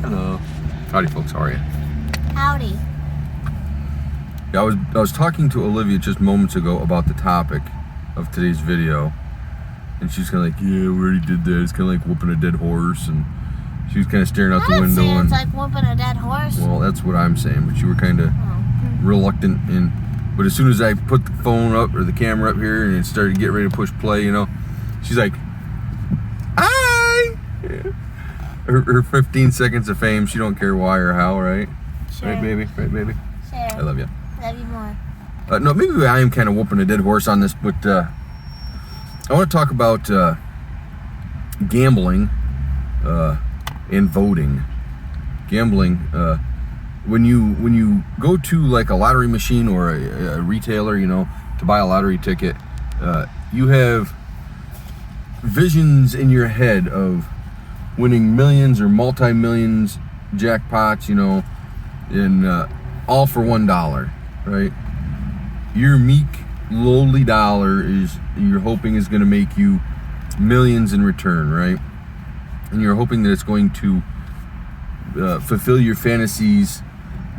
Hello. Howdy, folks. How are you? Howdy. Yeah, I was talking to Olivia just moments ago about the topic of today's video, and she's kind of like, "Yeah, we already did that. It's kind of like whooping a dead horse," and she was kind of staring out the window. It's like whooping a dead horse. Well, that's what I'm saying, but you were kind of reluctant. But as soon as I put the phone up or the camera up here and it started to get ready to push play, she's like, "Hi!" Yeah. Her 15 seconds of fame. She don't care why or how, right? Sure. Right, baby? Right, baby? Sure. I love you. Love you more. No, maybe I am kind of whooping a dead horse on this, but I want to talk about gambling and voting. Gambling, when you go to like a lottery machine or a retailer, to buy a lottery ticket, you have visions in your head of winning millions or multi-millions jackpots, in all for $1, right? Your meek, lowly dollar you're hoping is going to make you millions in return, right? And you're hoping that it's going to fulfill your fantasies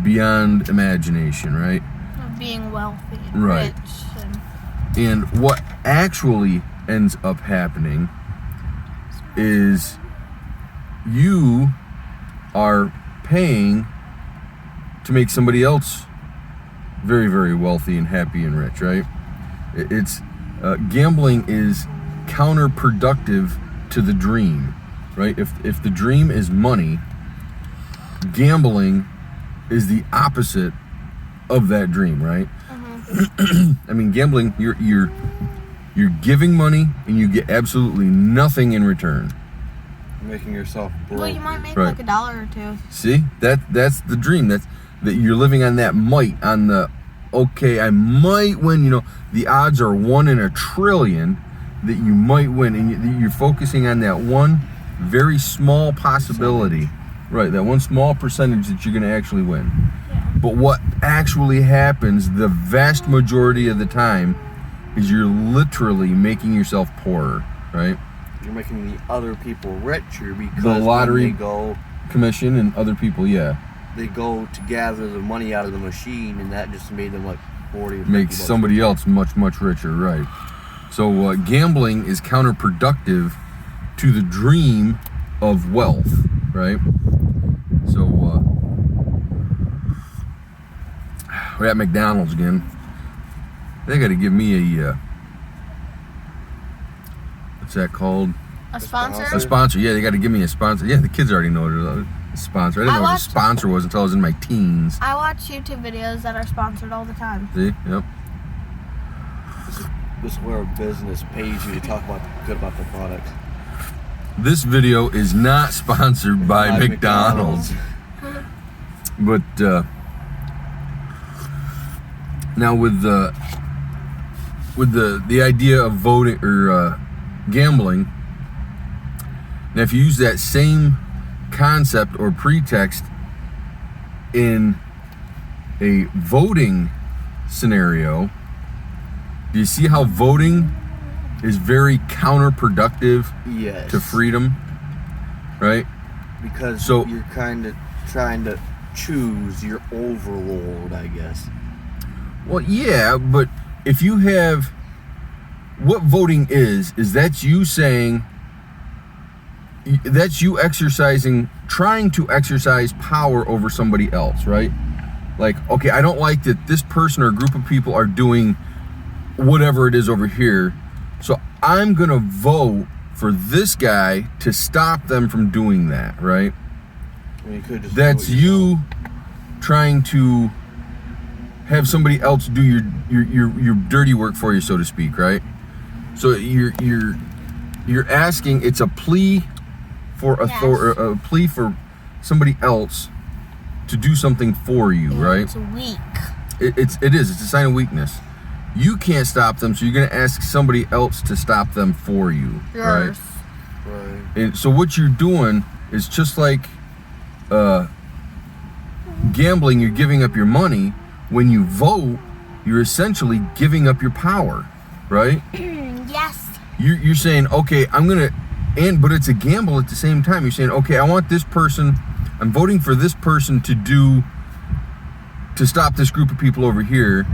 beyond imagination, right? Of being wealthy and Right. rich. And what actually ends up happening is you are paying to make somebody else very, very wealthy and happy and rich, right? It's gambling is counterproductive to the dream, right? If the dream is money, gambling is the opposite of that dream, right? I mean, gambling, you're giving money and you get absolutely nothing in return. Making yourself broke. Well, you might make Right. like $1 or $2. See, that's the dream. That you're living on that might, on the okay, I might win. The odds are 1 in a trillion that you might win, and you're focusing on that one very small possibility, right? That one small percentage that you're going to actually win. Yeah. But what actually happens the vast majority of the time is you're literally making yourself poorer, right? You're making the other people richer because The lottery when commission and other people, yeah. they go to gather the money out of the machine, and that just made them like 40 or 50 Makes bucks. somebody else much, much richer, right? So gambling is counterproductive to the dream of wealth, right? So we're at McDonald's again. They got to give me a what's that called? A sponsor? A sponsor. Yeah, they got to give me a sponsor. Yeah, the kids already know what a sponsor. I didn't know what a sponsor was until I was in my teens. I watch YouTube videos that are sponsored all the time. See? Yep. This is where a business pays you to talk good about their product. This video is not sponsored by McDonald's. But now with the idea of voting or gambling, now if you use that same concept or pretext in a voting scenario, do you see how voting is very counterproductive Yes. to freedom, right? Because So- you're kind of trying to choose your overlord, I guess. Well, yeah, but if you have what voting is that's you saying, that's you trying to exercise power over somebody else, right? Like, okay, I don't like that this person or group of people are doing whatever it is over here, so I'm gonna vote for this guy to stop them from doing that, right? I mean, you could just That's do it yourself. you trying to have somebody else do your dirty work for you, so to speak, right? So you're asking, it's a plea for a plea for somebody else to do something for you, right? It's weak. It is. It's a sign of weakness. You can't stop them, so you're going to ask somebody else to stop them for you, right? Yes. Right. And so what you're doing is just like gambling. You're giving up your money. When you vote, you're essentially giving up your power, right? Yes. You're saying, okay, but it's a gamble at the same time. You're saying, okay, I want this person I'm voting for this person to stop this group of people over here.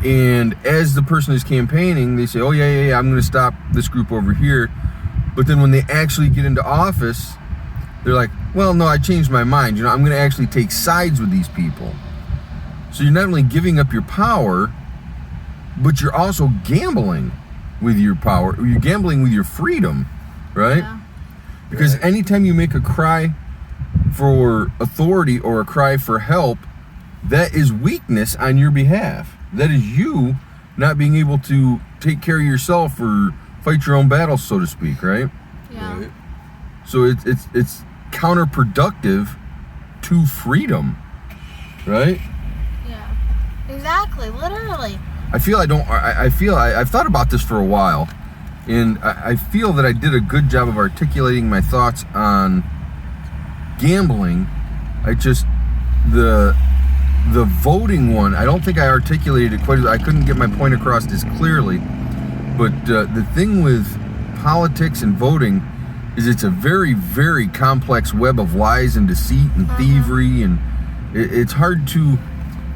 And as the person is campaigning, they say, oh, yeah, I'm going to stop this group over here. But then when they actually get into office, they're like, well, no, I changed my mind. I'm going to actually take sides with these people. So you're not only giving up your power, but you're also gambling with your power. You're gambling with your freedom, right? Yeah. Because anytime you make a cry for authority or a cry for help, that is weakness on your behalf. That is you not being able to take care of yourself or fight your own battles, so to speak, right? Yeah. Right. So it's counterproductive to freedom, right? Yeah. Exactly. Literally. I've thought about this for a while, and I feel that I did a good job of articulating my thoughts on gambling. The voting one, I don't think I articulated it quite. I couldn't get my point across as clearly. But the thing with politics and voting is it's a very, very complex web of lies and deceit and thievery, and it's hard to,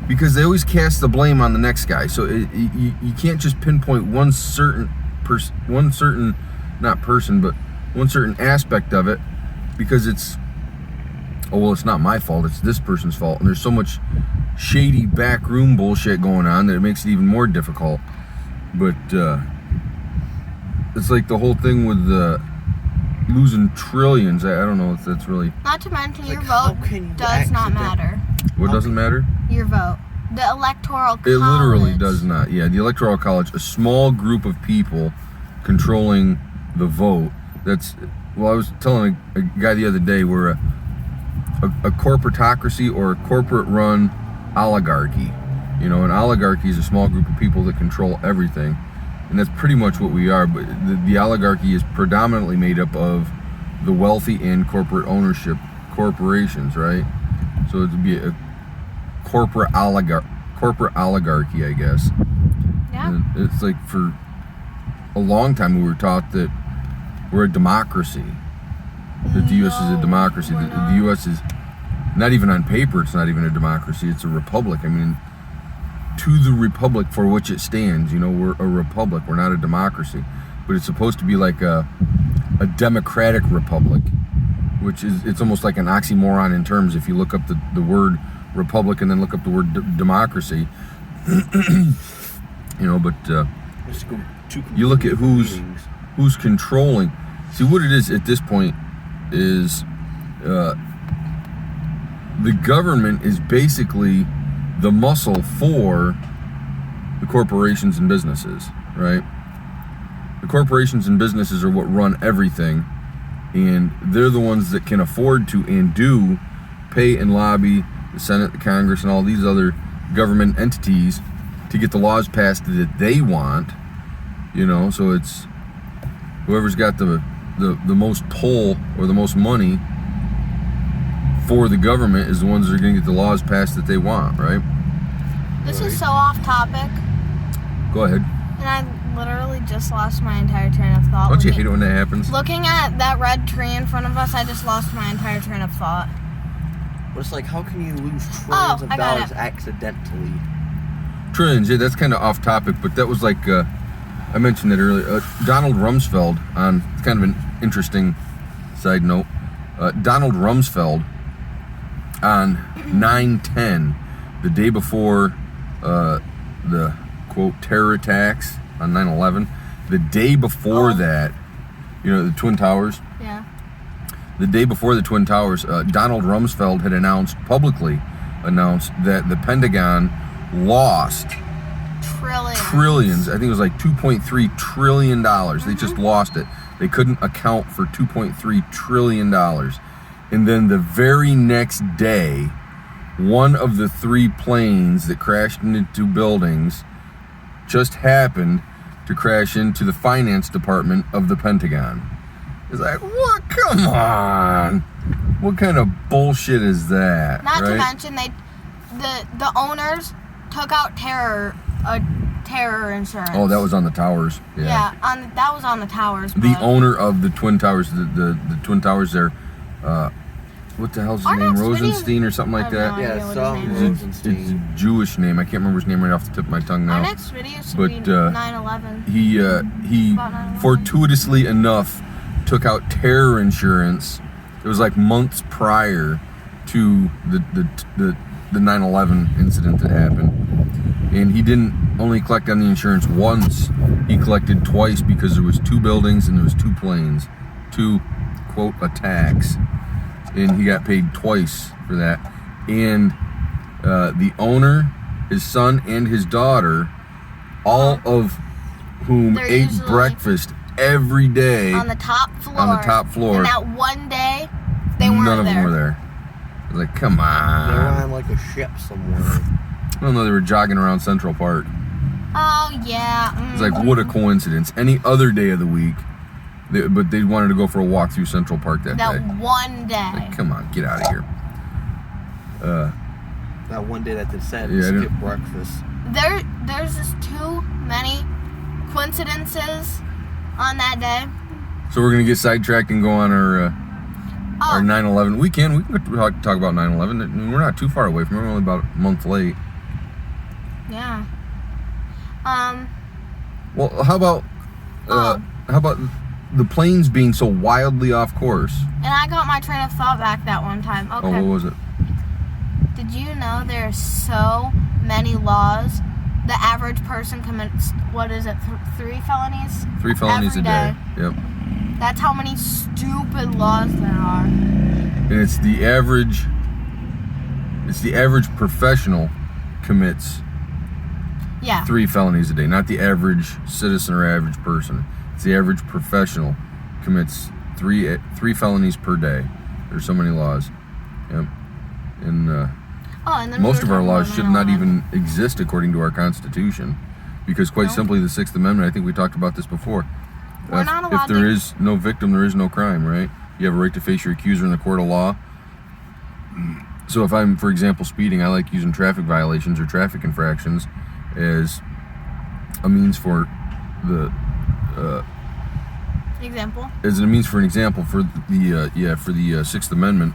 because they always cast the blame on the next guy. So you can't just pinpoint one certain aspect of it, because it's not my fault, it's this person's fault. And there's so much shady backroom bullshit going on that it makes it even more difficult. But it's like the whole thing with losing trillions. I don't know if that's really... Not to mention your Like, how vote can you does not accident- matter. What doesn't matter? Your vote. The electoral college. It literally does not. Yeah, the Electoral College, a small group of people controlling the vote. I was telling a guy the other day, we're a corporatocracy or a corporate-run oligarchy. An oligarchy is a small group of people that control everything, and that's pretty much what we are. But the oligarchy is predominantly made up of the wealthy and corporate ownership corporations, right? So it would be a corporate oligarchy, I guess. Yeah. And it's like for a long time we were taught that we're a democracy. That the U.S. is a democracy. we're The not. U.S. is not even on paper. It's not even a democracy. It's a republic. I mean, to the republic for which it stands. We're a republic. We're not a democracy. But it's supposed to be like a democratic republic, which is, it's almost like an oxymoron in terms. If you look up the word republic and then look up the word democracy, but Let's go two you look at complete meanings. who's controlling. See, what it is at this point is the government is basically the muscle for the corporations and businesses, right? The corporations and businesses are what run everything, and they're the ones that can afford to and do pay and lobby the Senate, the Congress, and all these other government entities to get the laws passed that they want. So it's whoever's got the most pull or the most money for the government is the ones that are going to get the laws passed that they want, right? This is so off topic, Go ahead. and I literally just lost my entire train of thought. Don't you hate it when that happens? Looking at that red tree in front of us, I just lost my entire train of thought. But it's like, how can you lose trillions of I got dollars it. accidentally? Trillions, yeah, that's kind of off topic, but that was like, I mentioned that earlier. Donald Rumsfeld, it's kind of an interesting side note. Donald Rumsfeld on 9/10, the day before the quote terror attacks on 9/11, the day before that, the Twin Towers. Yeah. The day before the Twin Towers, Donald Rumsfeld had publicly announced that the Pentagon lost trillions. I think it was like $2.3 trillion. They just lost it. They couldn't account for $2.3 trillion. And then the very next day, one of the 3 planes that crashed into buildings just happened to crash into the finance department of the Pentagon. It's like, what? Come on. What kind of bullshit is that? Not to right? mention the owners took out terror insurance. Oh, that was on the towers. Yeah, that was on the towers. The but- owner of the Twin Towers, the Twin Towers there, what the hell's his Our name? next video- Rosenstein or something like I have that. no idea Yeah, what some his name It's is. a, it's a Jewish name. I can't remember his name right off the tip of my tongue Our now. next video should But, be 9/11. He About 9/11. fortuitously enough took out terror insurance. It was like months prior to the 9/11 incident that happened, and he didn't only collect on the insurance once. He collected twice because there was 2 buildings and there was 2 planes, 2 quote attacks, and he got paid twice for that. And the owner, his son, and his daughter, all of whom They're ate usually breakfast every day On the top floor. on the top floor. And that one day, they weren't None of there. them were there. I was like, come They were on. on like a ship somewhere. I don't know, they were jogging around Central Park. Oh, yeah. It's like, what a coincidence. Any other day of the week, but they wanted to go for a walk through Central Park that That day. one day. Like, come on, get out of here. That one day that they said Yeah, I skip didn't- breakfast. There's just too many coincidences on that day. So we're going to get sidetracked and go on our Oh, 9/11. We can talk about 9/11. I mean, we're not too far away from it. We're only about a month late. yeah. Well, how about the planes being so wildly off course? And I got my train of thought back that one time. Oh, Okay. what was it? Did you know there are so many laws? The average person commits, what is it, 3 felonies? 3 felonies Every a day. day. Yep. That's how many stupid laws there are. And it's the average professional commits Yeah. 3 felonies a day, not the average citizen or average person. It's the average professional commits 3 felonies per day. There's so many laws. Yep. And And then most we of were our talking laws about should not 9/11. even exist according to our Constitution, because quite No. simply, the 6th Amendment. I think we talked about this before. We're If- not if allowed there to- is no victim, there is no crime, right? You have a right to face your accuser in the court of law. So if I'm, for example, speeding, I like using traffic violations or traffic infractions as a means for the Example. as a means for an example for the 6th Amendment.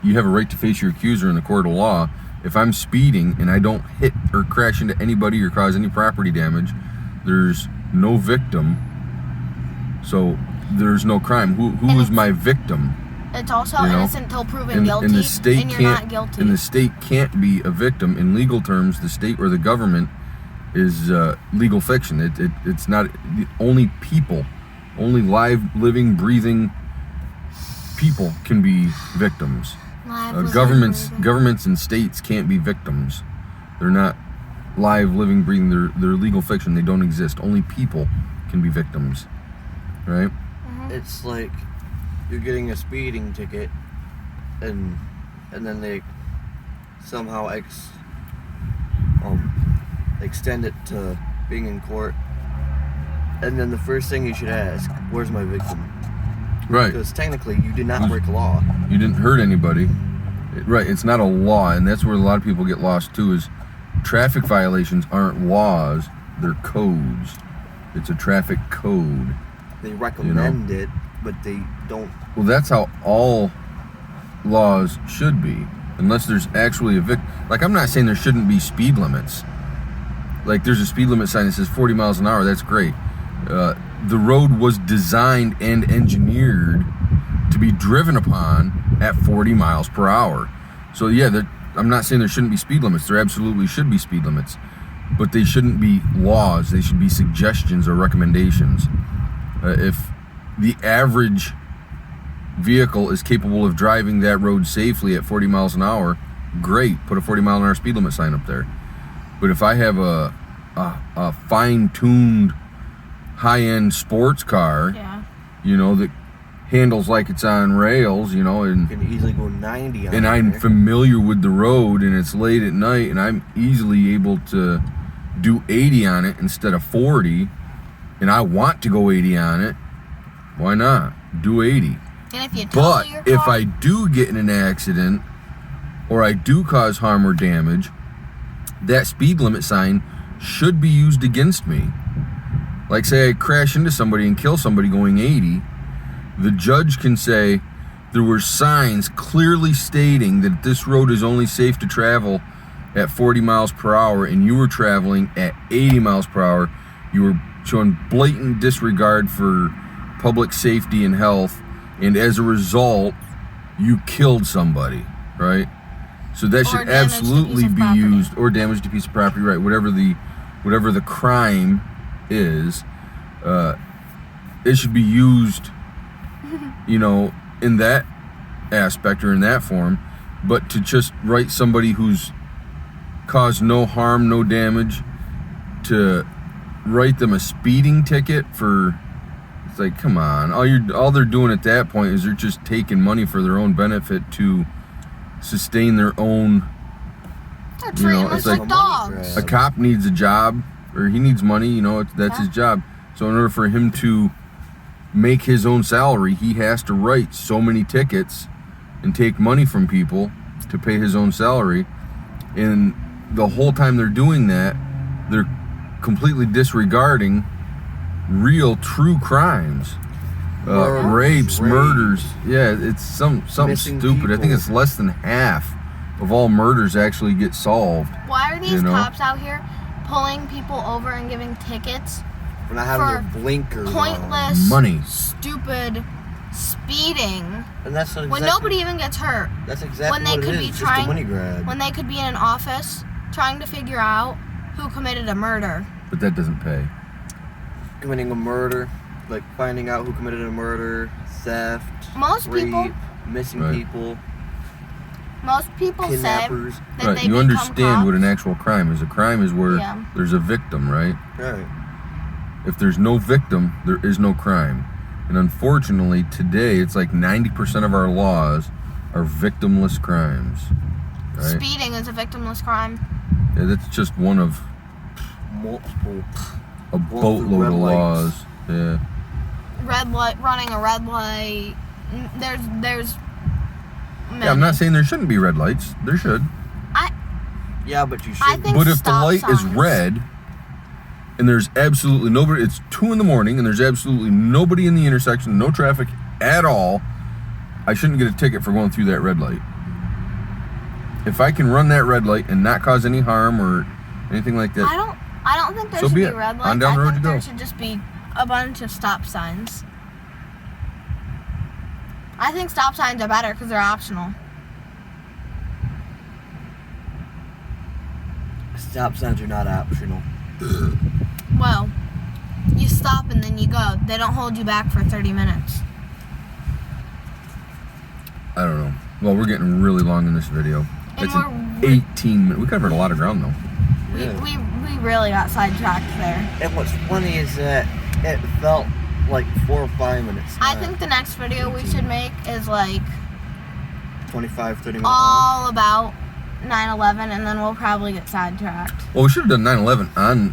You have a right to face your accuser in the court of law. If I'm speeding and I don't hit or crash into anybody or cause any property damage, there's no victim, so there's no crime. Who And is it's- my victim? It's also You know, innocent until proven And, guilty, and the state and you're can't. not guilty. And the state can't be a victim in legal terms. The state or the government is legal fiction. It's not. The only people, only live, living, breathing people can be victims. Live, living, Governments breathing. and states can't be victims. They're not live, living, breathing. They're legal fiction. They don't exist. Only people can be victims, right? It's like you're getting a speeding ticket, and then they somehow extend it to being in court, and then the first thing you should ask, where's my victim? Right. Because technically you did not break a law. You didn't hurt anybody. Right. It's not a law, and that's where a lot of people get lost too. Is traffic violations aren't laws; they're codes. It's a traffic code. They recommend it, but they don't. Well, that's how all laws should be, unless there's actually a victim. Like, I'm not saying there shouldn't be speed limits. Like, there's a speed limit sign that says 40 miles an hour. That's great. The road was designed and engineered to be driven upon at 40 miles per hour. So, yeah, I'm not saying there shouldn't be speed limits. There absolutely should be speed limits. But they shouldn't be laws. They should be suggestions or recommendations. If the average vehicle is capable of driving that road safely at 40 miles an hour, great. Put a 40 mile an hour speed limit sign up there. But if I have a fine-tuned, high-end sports car, Yeah. that handles like it's on rails, and You can easily go 90 on and I'm there. familiar with the road, and it's late at night, and I'm easily able to do 80 on it instead of 40, and I want to go 80 on it, why not? Do 80. And if you total But your if car, I do get in an accident, or I do cause harm or damage, that speed limit sign should be used against me. Like, say I crash into somebody and kill somebody going 80, the judge can say, there were signs clearly stating that this road is only safe to travel at 40 miles per hour, and you were traveling at 80 miles per hour. You were showing blatant disregard for public safety and health, and as a result, you killed somebody, right? So that Or should damaged a piece absolutely of be property. used, or damaged a piece of property, right? Whatever the crime is, it should be used, in that aspect or in that form. But to just write somebody who's caused no harm, no damage, to write them a speeding ticket for, it's like, come on. All they're doing at that point is they're just taking money for their own benefit to sustain their own. They're treating it's us like like dogs. a cop needs a job, or he needs money, that's his job. So in order for him to make his own salary, he has to write so many tickets and take money from people to pay his own salary. And the whole time they're doing that, they're completely disregarding real, true crimes. Rapes, murders. Yeah, it's something Missing stupid. I think people. it's less than half of all murders actually get solved. Why are these You know? cops out here pulling people over and giving tickets For not having for their blinkers on. pointless, Money. stupid speeding And that's not when exactly, nobody even gets hurt? That's exactly when they what could it be is. Just trying- a money grab. When they could be in an office trying to figure out who committed a murder. But that doesn't pay. Committing a murder, like finding out who committed a murder, theft, Most rape, people, missing Right. people, say kidnappers. that Right, they you become understand what an cops. actual crime is. A crime is where Yeah. there's a victim, right? Right. If there's no victim, there is no crime. And unfortunately, today, it's like 90% of our laws are victimless crimes. Right? Speeding is a victimless crime. Yeah, that's just one of Multiple. a Well, boatload red of lights. laws. Yeah. Red light, running a red light. There's. Yeah, I'm not saying there shouldn't be red lights. There should. Yeah, but you should. I think But if the stop light is signs. red and there's absolutely nobody, it's 2 a.m. and there's absolutely nobody in the intersection, no traffic at all, I shouldn't get a ticket for going through that red light. If I can run that red light and not cause any harm or anything like that, I don't think there So should be be it. red On lights. down the I road think you there go. should just be a bunch of stop signs. I think stop signs are better because they're optional. Stop signs are not optional. Well, you stop and then you go. They don't hold you back for 30 minutes. I don't know. Well, we're getting really long in this video. And It's an 18 minute. We covered a lot of ground though. Yeah. We really got sidetracked there. And what's funny is that it felt like 4 or 5 minutes. I not think the next video we should make is like 25, 30 minutes. all about 9/11, and then we'll probably get sidetracked. Well, we should have done 9/11 on,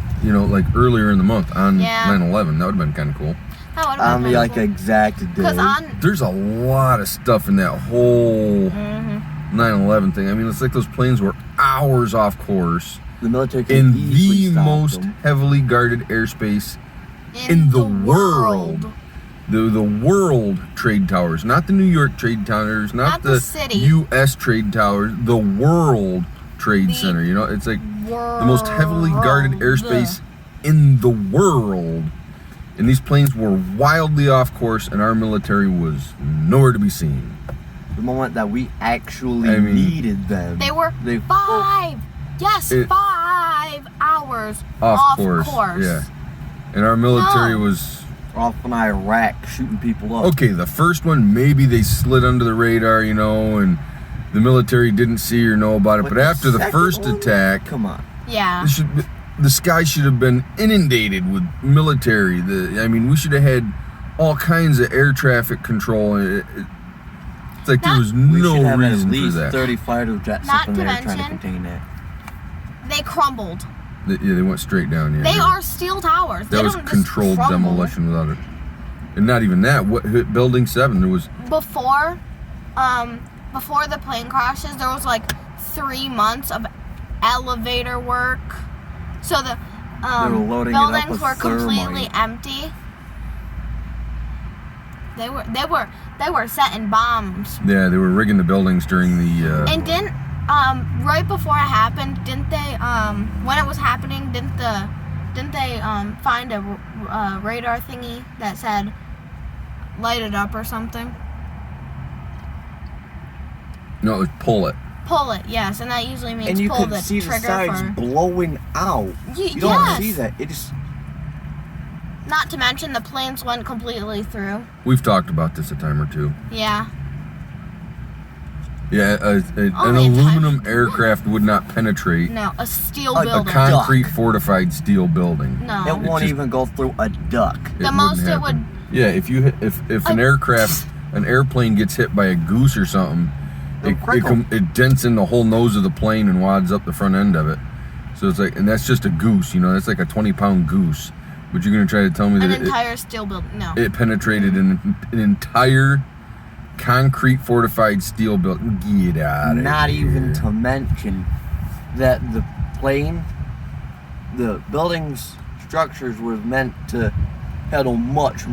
like earlier in the month on Yeah. 9/11. That would have been kind of cool. That would On have the been cool. exact day. Because on. There's a lot of stuff in that whole Mhm. 9/11 thing. I mean, it's like those planes were hours off course the military can in easily the stop most them. heavily guarded airspace in the world. The World Trade Towers, not the New York Trade Towers, Not the the city. U.S. Trade Towers, the World Trade The Center. It's like World. the most heavily guarded airspace in the world. And these planes were wildly off course, and our military was nowhere to be seen. The moment that we actually I mean, needed them. They were They 5 hours Off course. Yeah. And our military No. was off in Iraq shooting people up. okay. The first one, maybe they slid under the radar, and the military didn't see or know about it. But after the second first one? attack, Come on. Yeah. the sky should have been inundated with military. We should have had all kinds of air traffic control. It's like there was We no should have at reason for least that. 30 fighter jets Not up in to there trying to mention- contain it. They crumbled. They went straight down. Yeah, They are steel towers. That They was don't just controlled crumble. demolition without it. And not even that. What hit Building 7? There was Before the plane crashes, there was like 3 months of elevator work. So the They were loading it up buildings with were completely thermite. empty. they were setting bombs. Yeah, they were rigging the buildings during the. And didn't right before it happened, didn't they when it was happening, didn't they find a radar thingy that said light it up or something? No, it was pull it. Pull it, yes, and that usually means And you pull could the see the trigger sides for. blowing out. You don't Yes. see that. It just Not to mention the planes went completely through. We've talked about this a time or two. Yeah. Yeah, an Only a aluminum aircraft would not penetrate No, a steel Like a a building. concrete fortified steel building. No. it won't just- even go through a duck. The most it would. Yeah, if you if an airplane gets hit by a goose or something, it dents in the whole nose of the plane and wads up the front end of it. So it's like, and that's just a goose, you know, that's like a 20-pound goose. But you're gonna try to tell me An that entire steel building. No. it penetrated an entire concrete fortified steel building? Get out of Not here. even to mention that the plane, the building's structures were meant to handle much,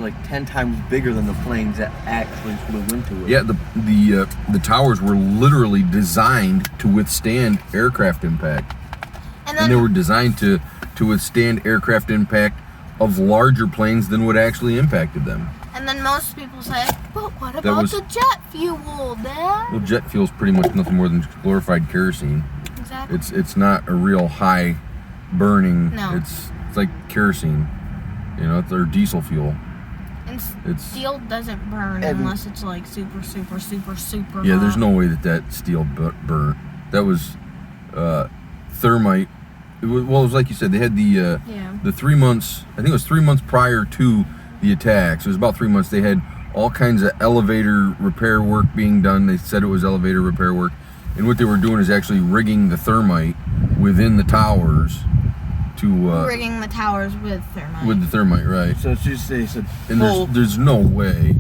like 10 times bigger than the planes that actually flew into it. Yeah, the towers were literally designed to withstand aircraft impact, And and they then were designed to withstand aircraft impact of larger planes than what actually impacted them. most people say, but what That about was- the jet fuel, Dad? Well, jet fuel is pretty much nothing more than glorified kerosene. Exactly. It's not a real high burning. No. It's like kerosene, you know, it's or diesel fuel. And It's steel doesn't burn And- unless it's like super, super, super, super yeah. There's hot. no way that steel burnt. That was thermite. It was like you said. They had Yeah. the 3 months. I think it was 3 months prior to the attacks. It was about 3 months. They had all kinds of elevator repair work being done. They said it was elevator repair work, and what they were doing is actually rigging the thermite within the towers to Rigging the towers with thermite. with the thermite, right? So it's just they said And full. there's no way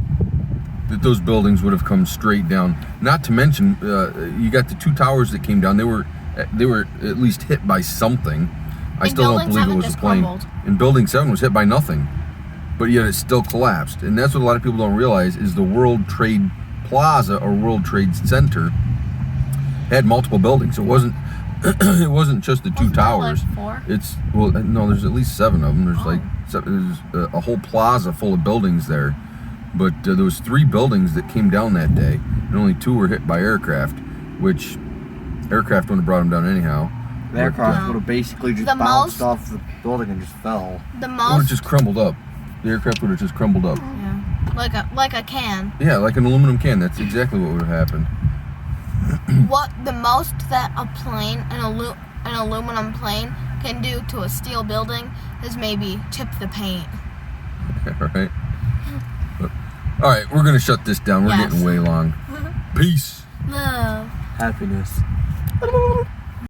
that those buildings would have come straight down. Not to mention, you got the two towers that came down. They were at least hit by something. I And still don't Building believe it 7 was a just plane. crumbled. And Building 7 was hit by nothing, but yet it still collapsed. And that's what a lot of people don't realize is the World Trade Plaza or World Trade Center had multiple buildings. It wasn't it wasn't just the two Wasn't there, towers. like, 4? It's no, there's at least 7 of them. There's Oh. there's a whole plaza full of buildings there, but there was 3 buildings that came down that day, and only 2 were hit by aircraft, which aircraft would have brought them down anyhow. The aircraft No. would have basically just The bounced most- off the building and just fell. The It would have most, just crumbled up. The aircraft would have just crumbled up. yeah, like a can. Yeah, like an aluminum can. That's exactly what would have happened. What the most that a plane, an aluminum plane, can do to a steel building is maybe chip the paint. All right. All right, we're gonna shut this down. We're Yes. getting way long. Peace. Love. Happiness.